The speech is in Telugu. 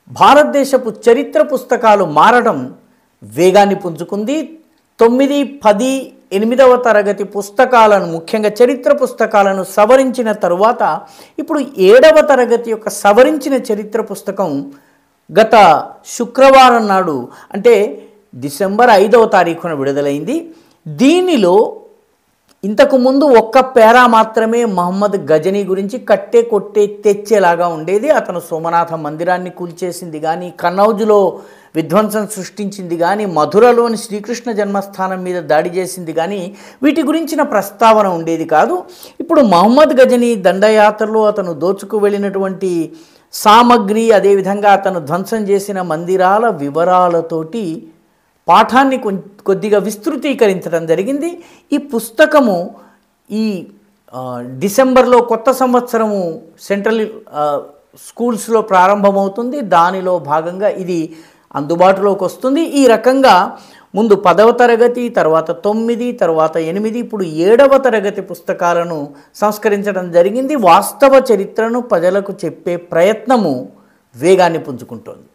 భారతదేశపు చరిత్ర పుస్తకాలు మారడం వేగాన్ని పుంజుకుంది. 9, 10, 8వ తరగతి పుస్తకాలను, ముఖ్యంగా చరిత్ర పుస్తకాలను సవరించిన తరువాత ఇప్పుడు 7వ తరగతి యొక్క సవరించిన చరిత్ర పుస్తకం గత శుక్రవారం నాడు, అంటే డిసెంబర్ 5వ తారీఖున విడుదలైంది. దీనిలో ఇంతకుముందు ఒక్క పేరా మాత్రమే మహమ్మద్ గజనీ గురించి కట్టే కొట్టే తెచ్చేలాగా ఉండేది. అతను సోమనాథ మందిరాన్ని కూల్చేసింది కానీ, కన్నౌజులో విధ్వంసం సృష్టించింది కానీ, మధురలోని శ్రీకృష్ణ జన్మస్థానం మీద దాడి చేసింది కానీ, వీటి గురించిన ప్రస్తావన ఉండేది కాదు. ఇప్పుడు మహమ్మద్ గజనీ దండయాత్రలో అతను దోచుకు వెళ్ళినటువంటి సామగ్రి, అదేవిధంగా అతను ధ్వంసం చేసిన మందిరాల వివరాలతోటి పాఠాన్ని కొద్దిగా విస్తృతీకరించడం జరిగింది. ఈ పుస్తకము ఈ డిసెంబర్లో కొత్త సంవత్సరము సెంట్రల్ స్కూల్స్లో ప్రారంభమవుతుంది. దానిలో భాగంగా ఇది అందుబాటులోకి వస్తుంది. ఈ రకంగా ముందు 10వ తరగతి, తర్వాత 9, తర్వాత 8, ఇప్పుడు 7వ తరగతి పుస్తకాలను సంస్కరించడం జరిగింది. వాస్తవ చరిత్రను ప్రజలకు చెప్పే ప్రయత్నము వేగాన్ని పుంజుకుంటోంది.